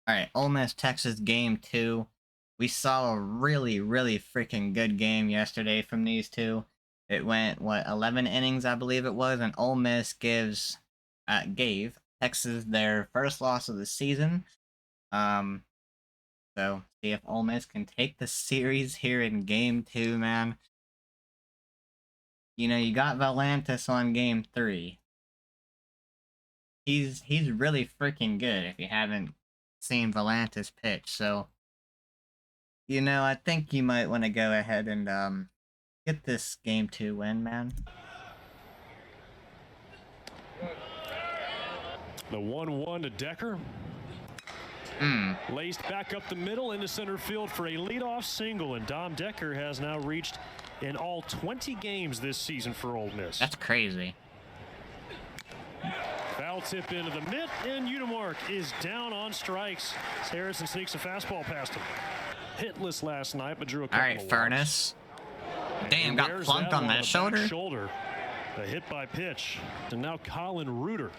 All right, Ole Miss Texas game 2. We saw a really, really freaking good game yesterday from these two. It went, what, 11 innings, I believe it was, and Ole Miss gave Texas their first loss of the season. So see if Ole Miss can take the series here in game 2, man. You know, you got Valantis on game 3. He's really freaking good if you haven't seen Valantis pitch, so you know, I think you might want to go ahead and get this game 2 win, man. The 1-1 to Decker. Laced back up the middle into center field for a leadoff single, and Dom Decker has now reached in all 20 games this season for Ole Miss. That's crazy. Foul tip into the mitt, and Udemark is down on strikes. Harrison sneaks a fastball past him. Hitless last night, but drew a couple. All right, Furnace. Damn, got plunked on that shoulder. A hit by pitch. And now Colin Reuter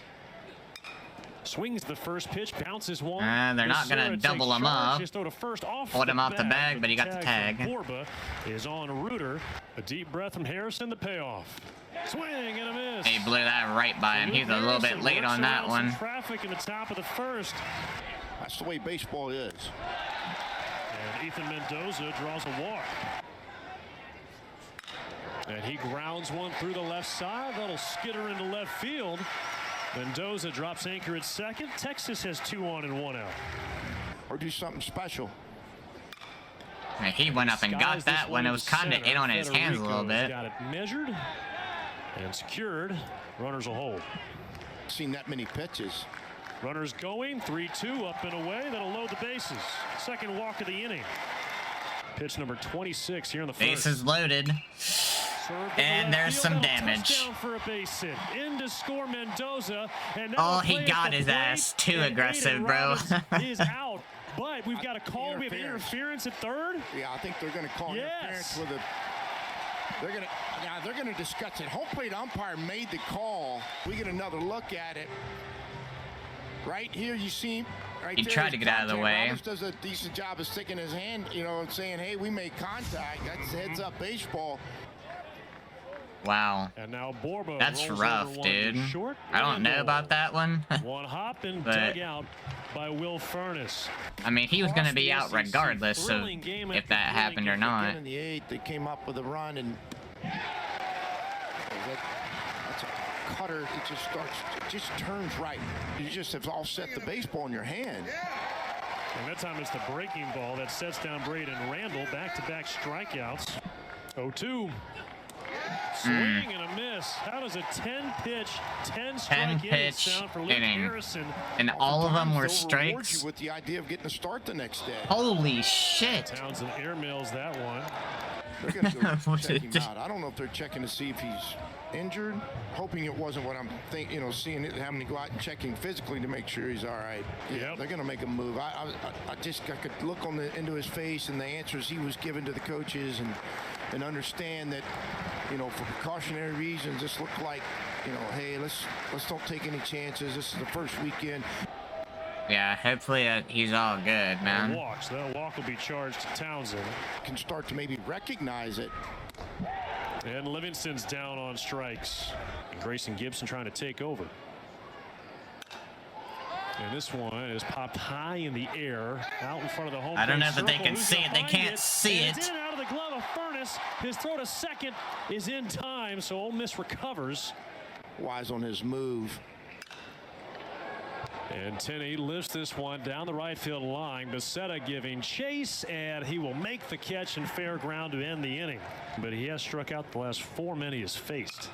swings the first pitch, bounces one. They're not gonna double him up. Just throw to first off. Hold him off the bag, but he got the tag. Borba is on Reuter. A deep breath from Harrison. The payoff. Swing and a miss. He blew that right by him. He's a little bit late on that one. Traffic in the top of the first. That's the way baseball is. And Ethan Mendoza draws a walk. And he grounds one through the left side. That'll skitter into left field. Mendoza drops anchor at second. Texas has 2 on and 1 out. Or do something special. And he went up and got that when it was kind of in on his hands a little bit. Got it measured and secured. Runners will hold. Seen that many pitches. Runners going. 3-2 up and away. That'll load the bases. Second walk of the inning. Pitch number 26 here in the first. Bases loaded. And there's some damage. For a base hit. In to score Mendoza. And oh, he got his ass too aggressive, bro. Is out. But we've got a call. We have interference at third. Yeah, I think they're going to call interference with a. They're going to discuss it. Home plate umpire made the call. We get another look at it. Right here, you see. Right he tried to get out of the way. Roberts does a decent job of sticking his hand, you know, and saying, "Hey, we made contact." That's heads-up baseball. Wow. And now Borba. That's rough, dude. I don't know about that one. One hop and dug out by Will Furnace. I mean, he was going to be out regardless of if that happened or not. In the 8th, they came up with a run, and that's a cutter that just starts, it just turns right. You just have all set the baseball in your hand. And that time it's the breaking ball that sets down Braden Randall. Back-to-back strikeouts. 0-2. Swing and a miss. How does a 10-pitch, 10-strike inning sound for Luke Harrison? And all of them were strikes. With the idea of getting a start the next day. Holy shit! Townsend airmails that one. They're going to go check him out. I don't know if they're checking to see if he's injured. Hoping it wasn't what I'm thinking. You know, seeing it, having to go out and checking physically to make sure he's all right. Yeah, they're going to make a move. I could look into his face and the answers he was given to the coaches and understand that, you know, for precautionary reasons, this looked like, you know, hey, let's don't take any chances. This is the first weekend. Yeah, hopefully he's all good, man. That walk will be charged to Townsend. Can start to maybe recognize it. And Livingston's down on strikes. And Grayson Gibson trying to take over. And this one is popped high in the air, out in front of the home. I don't know if they can see it. They can't see it. It's in out of the glove of Furnace. His throw to second is in time, so Ole Miss recovers. Wise on his move. And Tenney lifts this one down the right field line. Becerra giving chase, and he will make the catch in fair ground to end the inning. But he has struck out the last 4 men he has faced.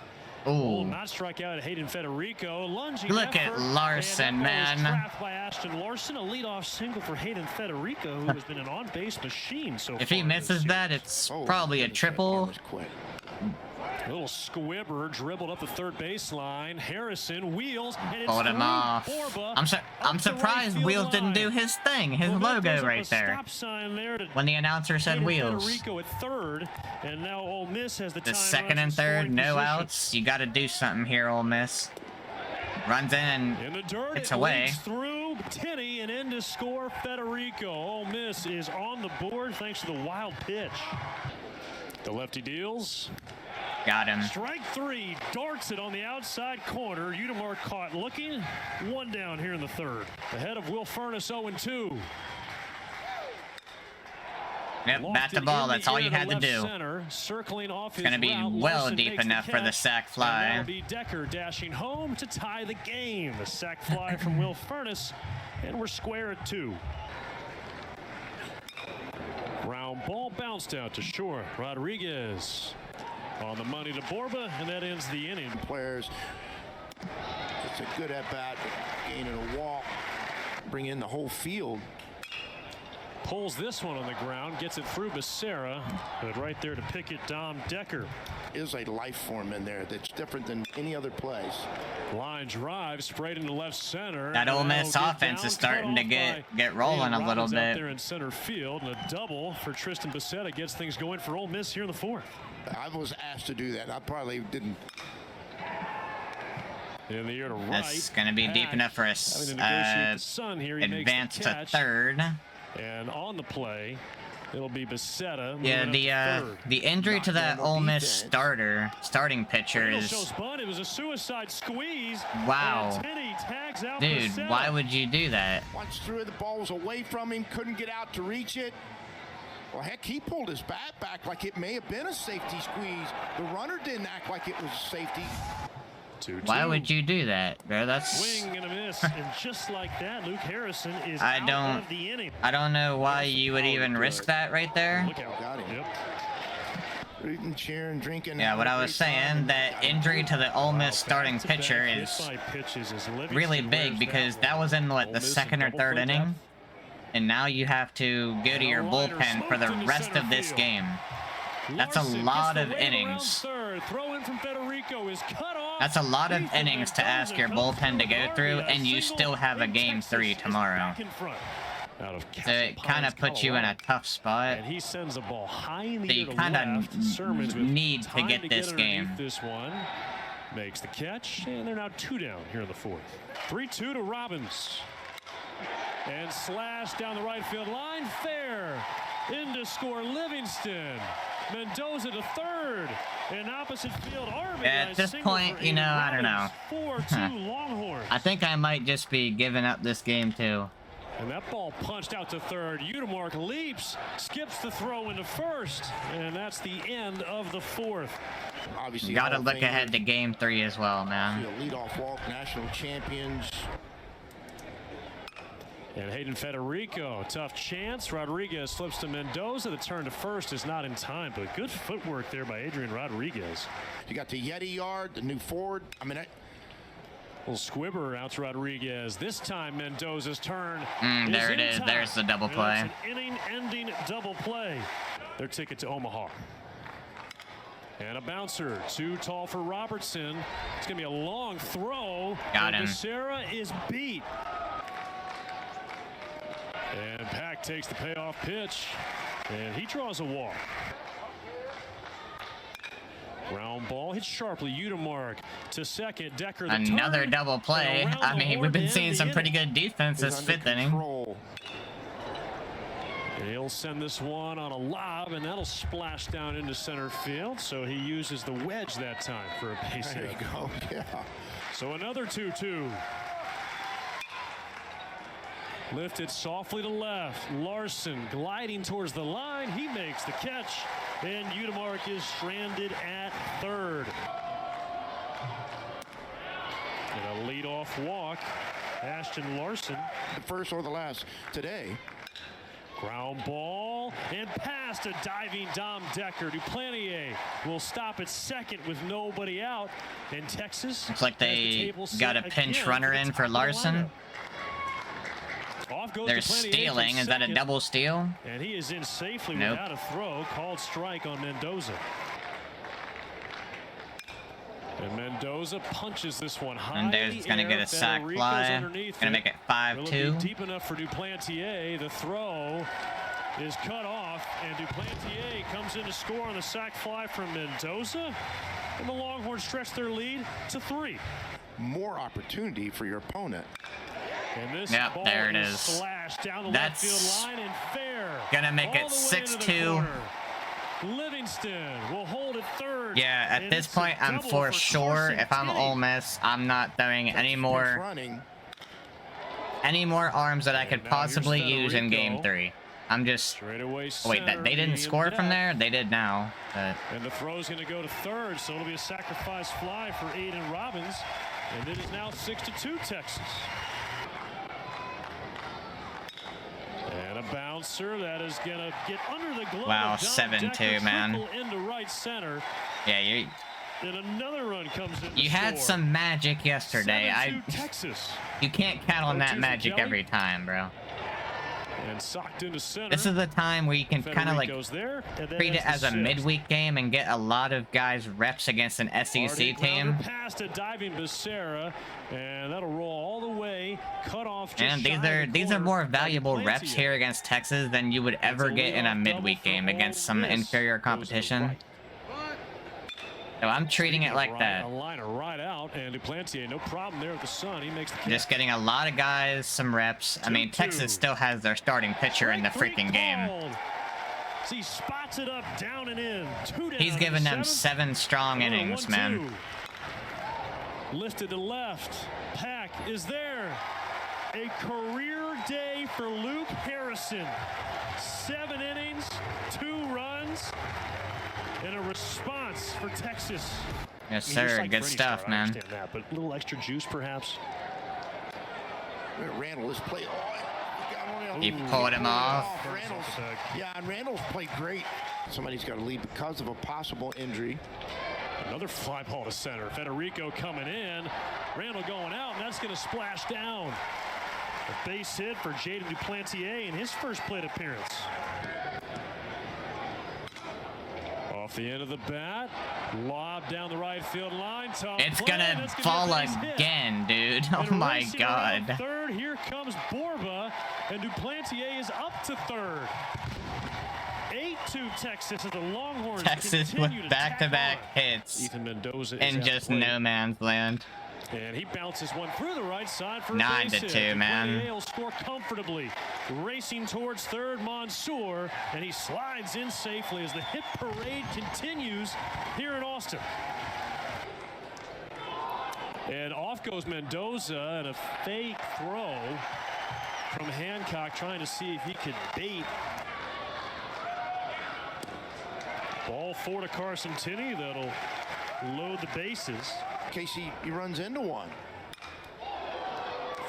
Oh, not strike out at Hayden Federico. Lunging look at Larson, man. Trapped by Ashton Larson. A leadoff single for Hayden Federico, who has been an on-base machine so far. If he misses that, it's probably a triple. A little squibber dribbled up the third baseline. Harrison wheels and it's hold him off. I'm surprised Wheels didn't do his thing, his logo right there. When the announcer said Wheels. At third, and now Ole Miss has the second and third, no outs. You got to do something here, Ole Miss. Runs in and it's away. Through two, Tenney, and in to score Federico. Ole Miss is on the board thanks to the wild pitch. The lefty deals. Got him. Strike three, darts it on the outside corner. Udemar caught looking. One down here in the third. Ahead of Will Furnace, 0-2. Yep, bat the ball. That's all you had to do. Center, circling off it's going to be well Larson deep enough for the sac fly. And that'll be Decker dashing home to tie the game. The sac fly from Will Furnace, and we're square at 2. Ground ball bounced out to short. Rodriguez on the money to Borba, and that ends the inning. Players, it's a good at bat, gaining a walk, bring in the whole field. Pulls this one on the ground, gets it through Becerra, but right there to pick it, Dom Decker. Is a life form in there that's different than any other place. Line drive, sprayed into left center. That Ole Miss offense is starting to get rolling a little bit. Out there in center field, and a double for Tristan Becerra gets things going for Ole Miss here in the fourth. I was asked to do that. I probably didn't. In the air to right. That's going to be deep enough for us advance to third. And on the play, it'll be Becerra. Yeah, the injury to that Ole Miss starting pitcher is. It was a suicide squeeze. Wow. Tags out dude, Becerra. Why would you do that? Once through, the ball was away from him, couldn't get out to reach it. Well, heck, he pulled his bat back like it may have been a safety squeeze. The runner didn't act like it was a safety. 2-2. Why would you do that, bro? That's swing and a miss, and just like that, Luke Harrison is out of the inning. I don't know why you would even risk that right there. Look out. Got him. Yep. Eating, cheering, drinking. Yeah, what I was saying, that injury to the Ole Miss starting pitcher is really big because that was in what, the second or third inning, and now you have to go to your bullpen for the rest of this game. That's a lot of innings. That's a lot of innings to ask your bullpen to go through, and you still have a game 3 tomorrow. So it kind of puts you in a tough spot. And he sends a ball high in the so you kind of need to get this game. This one makes the catch, and they're now 2 down here in the fourth. 3-2 to Robbins. And slash down the right field line, fair. In to score Livingston. Mendoza to third. In opposite field, Arvin. At this point, you know, I don't know. 4-2 Longhorns. I think I might just be giving up this game too. And that ball punched out to third. Udemark leaps, skips the throw into first, and that's the end of the fourth. Obviously, gotta look ahead to game 3 as well, man. Leadoff walk, national champions. And Hayden Federico, tough chance. Rodriguez flips to Mendoza. The turn to first is not in time, but good footwork there by Adrian Rodriguez. You got the Yeti yard, the new Ford. I mean, little squibber out to Rodriguez. This time Mendoza's turn. There it is. There's the double play. An inning-ending double play. Their ticket to Omaha. And a bouncer, too tall for Robertson. It's going to be a long throw. Got him. Becerra is beat. And Pack takes the payoff pitch, and he draws a walk. Ground ball hits sharply. Udemark to second. Decker the another turn, double play. I mean, we've been seeing some pretty good defense this 5th inning. He'll send this one on a lob, and that'll splash down into center field. So he uses the wedge that time for a base hit. There you go. Yeah. So another 2-2. Lifted softly to left. Larson gliding towards the line. He makes the catch. And Udemark is stranded at third. And a leadoff walk. Ashton Larson. The first or the last today. Ground ball and past a diving Dom Decker. Duplantier will stop at second with nobody out. And Texas. Looks like they got a pinch runner in for Larson. They're stealing. Is that a double steal? And he is in safely without a throw. Called strike on Mendoza. And Mendoza punches this one high. Mendoza's going to get a sac fly. Going to make it 5-2. Deep enough for Duplantier. The throw is cut off. And Duplantier comes in to score on the sac fly from Mendoza. And the Longhorns stretch their lead to 3. More opportunity for your opponent. And this Yep, ball there it is is. slashed down the That's left field line and fair. gonna make it All the way into the 6-2. corner. Livingston will hold at third. Yeah, at and this it's a point, I'm double for sure. Carson If I'm Tenney. Ole Miss, I'm not throwing any more arms that I could now possibly here's use in Game Federico. 3. I'm just. Straightaway Oh, wait, center, they didn't medium score from depth. there. They did now. But And the throw's going to go to third, so it'll be a sacrifice fly for Aiden Robbins. And it is now 6-2 Texas. And a bouncer that is going to get under the glove. Wow, of John 7-2, Decker, man. triple into right center. yeah, And another run comes in. you had some magic yesterday. 7-2 Texas. You can't count on 0-2 that for magic Kelly. every time, bro. And socked into center. This is the time where you can kind of like Federico's there, and then treat it that's as the a sixth. midweek game and get a lot of guys reps against an SEC Hardy team. grounder pass to diving Becerra, and that'll roll all the way, cut off. Just And shy of the these are corner more by valuable reps Duplantier. here against Texas than you would ever a get in a leadoff double midweek for game Ole against some Miss. inferior Goes to the competition. right. So I'm treating it like Right, that. A liner right out, and Duplantier, no problem there with the sun. He makes the catch. Just getting a lot of guys some reps. I mean, 2-2. Texas still has their starting pitcher in the Strike freaking three game. called. He spots it up, down and in. Two down He's in given the them seventh. 7 strong Another innings, 1-2. man. Lifted to left. Pack is there. A career day for Luke Harrison. 7 innings, 2 runs, and a response for Texas. Yes, I mean, sir. just like Good for any stuff, start, I man. understand that, but a little extra juice, perhaps. Randall is play. He pulled him off. Randall's, yeah, and Randall's played great. Somebody's got to leave because of a possible injury. Another fly ball to center. Federico coming in. Randall going out, and that's going to splash down. A base hit for Jaden Duplantier in his first plate appearance. Off the end of the bat, lob down the right field line. Tough It's play, gonna and that's fall be a base hit. again, dude. Oh And my racing around god. Third, here comes Borba, and Duplantier is up to third. 8-2 Texas as the Longhorns Texas continue with to back-to-back tack on. hits Ethan Mendoza is in at the just plate. no man's land. And he bounces one through the right side for a 9-2, base hit. man. Duplantier will score comfortably. Racing towards third, Mansour, and he slides in safely as the hit parade continues here in Austin. And off goes Mendoza, and a fake throw from Hancock, trying to see if he could bait. Ball 4 to Carson Tenney. That'll load the bases. In case he runs into one.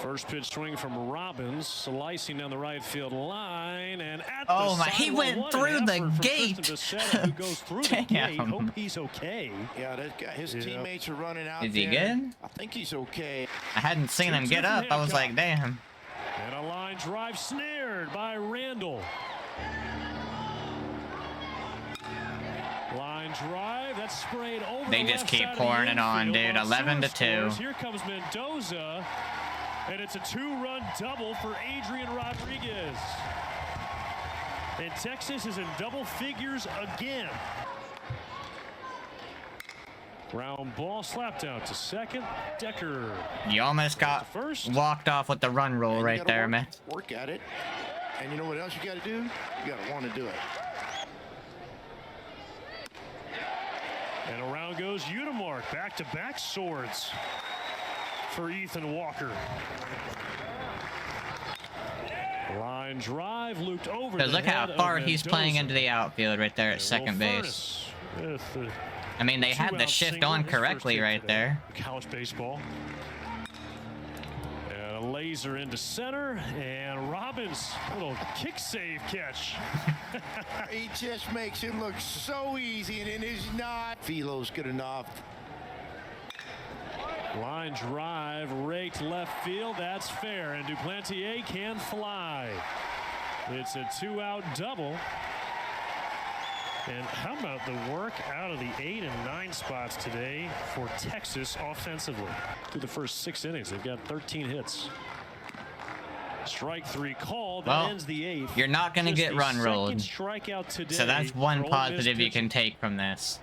First pitch swing from Robbins, slicing down the right field line, and at Oh the my, he sidewall, went what an through the effort from gate. Tristan Becerra, who goes through the gate. Damn. Hope he's okay. Yeah, that guy, his Yep. teammates are running out. Is he there. good? I think he's okay. I hadn't seen him 2-2 get from up. I was like, Hancock. damn. And a line drive snared by Randall. Line drive, that's sprayed over They the just left keep side of the pouring it on, infield. dude. 11-2. Scores. Here comes Mendoza, and it's a 2-run double for Adrian Rodriguez. And Texas is in double figures again. Ground ball slapped out to second. Decker. You almost got First. walked off with the run roll And you right gotta there, work, man. Work at it. And you know what else you got to do? You got to want to do it. And around goes Udemark. Back-to-back swords for Ethan Walker. Line drive looped over. Because the look how head far of he's playing Mendoza. into the outfield right there at And second Will base. Furness with the I mean, they had the two-out shift single, on his first correctly hit right today. there. College baseball. And a laser into center, and Robbins, little kick save catch. He just makes it look so easy, and it is not. Philo's good enough. Line drive, raked left field. That's fair, and Duplantier can fly. It's a 2-out double. And how about the work out of the 8 and 9 spots today for Texas offensively? Through the first 6 innings, they've got 13 hits. Strike 3 called. That Well, ends the 8th. you're not gonna Just get the run rolled. second strikeout today So that's one for Ole Miss positive you pitching. can take from this.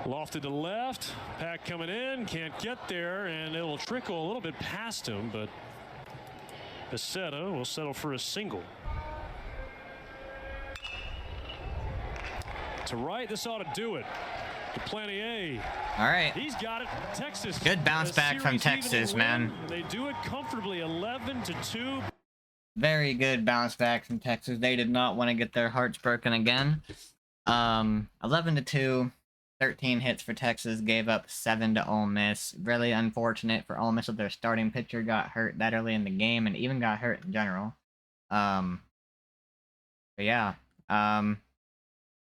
Lofted to left. Pack coming in. Can't get there, and it'll trickle a little bit past him, but Becerra will settle for a single. To right, this ought to do it. Deplanier. All right. He's got it. Texas. Good bounce back from Texas, man. They do it comfortably, 11-2. Very good bounce back from Texas. They did not want to get their hearts broken again. 11-2, 13 hits for Texas, gave up 7 to Ole Miss. Really unfortunate for Ole Miss that their starting pitcher got hurt that early in the game and even got hurt in general. But yeah.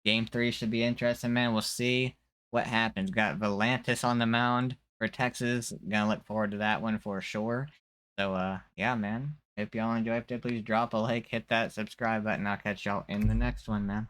Game 3 should be interesting, man. We'll see what happens. Got Volantis on the mound for Texas. Gonna look forward to that one for sure. So, yeah, man. If y'all enjoyed it, please drop a like, hit that subscribe button. I'll catch y'all in the next one, man.